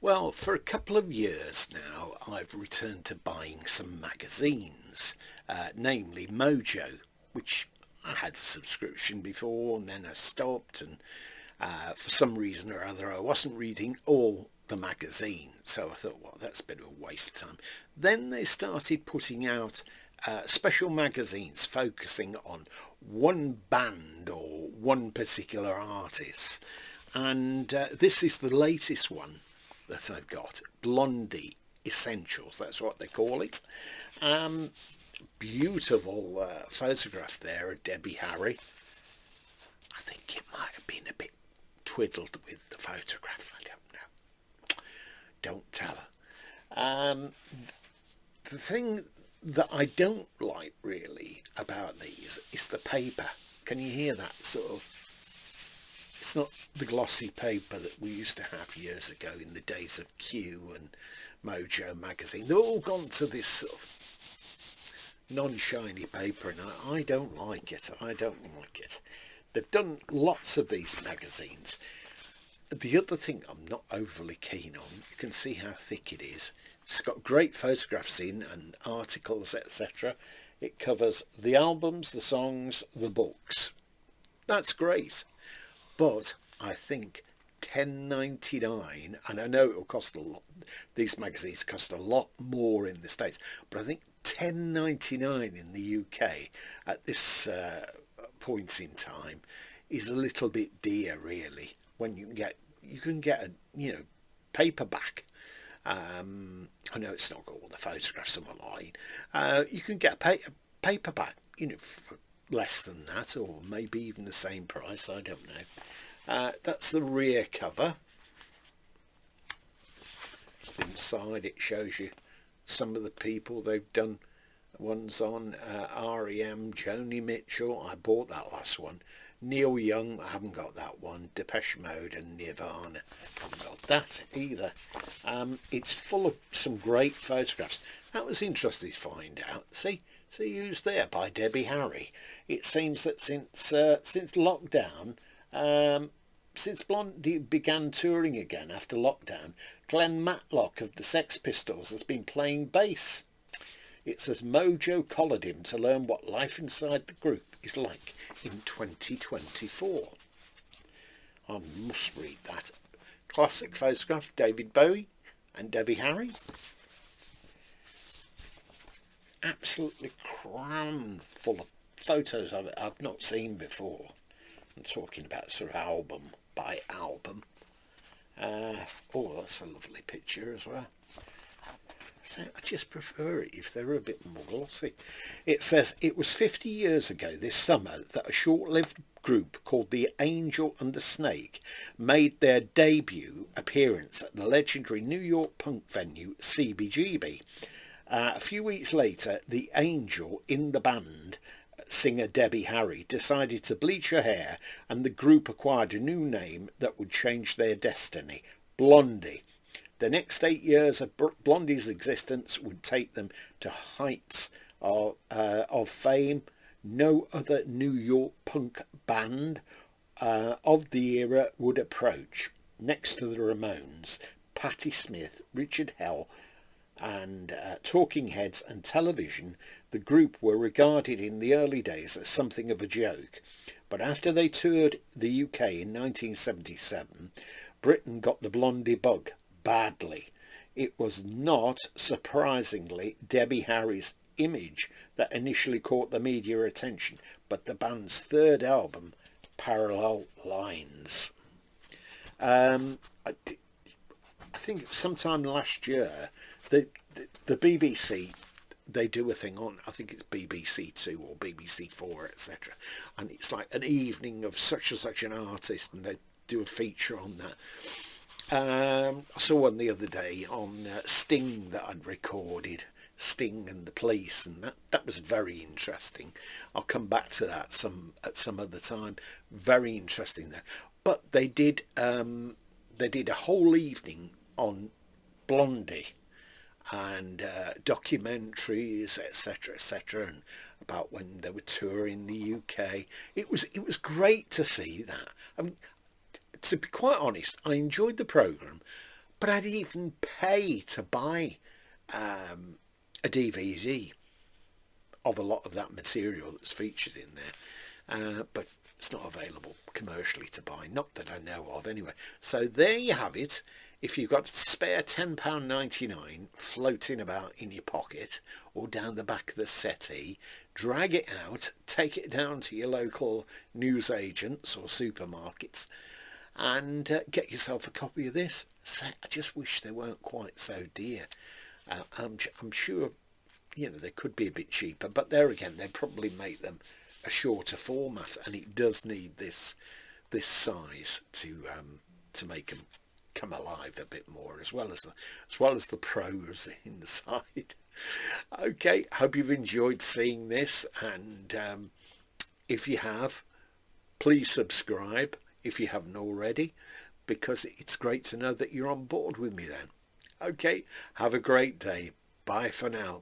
Well, for a couple of years now, I've returned to buying some magazines, namely Mojo, which I had a subscription before and then I stopped, and for some reason or other I wasn't reading all the magazine, so I thought, well, that's a bit of a waste of time. Then they started putting out special magazines focusing on one band or one particular artist, and this is the latest one that I've got, Blondie Essentials, that's what they call it. Beautiful photograph there of Debbie Harry. I think it might have been a bit twiddled with the photograph, I don't know. Don't tell her. The thing that I don't like really about these is the paper. Can you hear that sort of? It's not the glossy paper that we used to have years ago in the days of Q and Mojo magazine. They've all gone to this sort of non-shiny paper, and I don't like it. I don't like it. They've done lots of these magazines. The other thing I'm not overly keen on, you can see how thick it is. It's got great photographs in and articles, etc. It covers the albums, the songs, the books. That's great. But I think $10.99, and I know it'll cost a lot. These magazines cost a lot more in the States, but I think $10.99 in the UK at this point in time is a little bit dear, really. When you can get a paperback. I know it's not got all the photographs online. You can get a paperback, for less than that, or maybe even the same price. I don't know. That's the rear cover. Just inside, it shows you some of the people they've done ones on. REM, Joni Mitchell. I bought that last one. Neil Young, I haven't got that one. Depeche Mode and Nirvana, I haven't got that either. It's full of some great photographs. That was interesting to find out. See who's there by Debbie Harry. It seems that since lockdown, since Blondie began touring again after lockdown, Glenn Matlock of the Sex Pistols has been playing bass. It says Mojo collared him to learn what life inside the group is like in 2024. I must read that. Classic photograph, David Bowie and Debbie Harry. Absolutely crammed full of photos of it I've not seen before. I'm talking about sort of album by album. Oh, that's a lovely picture as well. So I just prefer it if they're a bit more glossy. It says, it was 50 years ago this summer that a short-lived group called the Angel and the Snake made their debut appearance at the legendary New York punk venue CBGB. A few weeks later, the Angel in the band, singer Debbie Harry, decided to bleach her hair, and the group acquired a new name that would change their destiny, Blondie. The next 8 years of Blondie's existence would take them to heights of fame. No other New York punk band of the era would approach. Next to the Ramones, Patti Smith, Richard Hell, and Talking Heads and Television, the group were regarded in the early days as something of a joke. But after they toured the UK in 1977, Britain got the Blondie bug. Badly. It was not, surprisingly, Debbie Harry's image that initially caught the media attention, but the band's third album, Parallel Lines. I think sometime last year, the BBC, they do a thing on, I think it's BBC Two or BBC Four, etc. And it's like an evening of such and such an artist, and they do a feature on that. I saw one the other day on Sting that I'd recorded, Sting and the Police, and that was very interesting. I'll come back to that at some other time. Very interesting there. But they did a whole evening on Blondie and documentaries, etc., and about when they were touring the UK. It was great to see that. I mean, to be quite honest, I enjoyed the programme, but I'd even pay to buy a DVD of a lot of that material that's featured in there, but it's not available commercially to buy, not that I know of anyway. So there you have it. If you've got a spare £10.99 floating about in your pocket or down the back of the settee, drag it out, take it down to your local newsagents or supermarkets, and get yourself a copy of this. So I just wish they weren't quite so dear. I'm sure, you know, they could be a bit cheaper, but there again, they probably make them a shorter format, and it does need this size to make them come alive a bit more, as well as the pros inside. Okay, hope you've enjoyed seeing this, and if you have, please subscribe if you haven't already, because it's great to know that you're on board with me then. Okay, have a great day. Bye for now.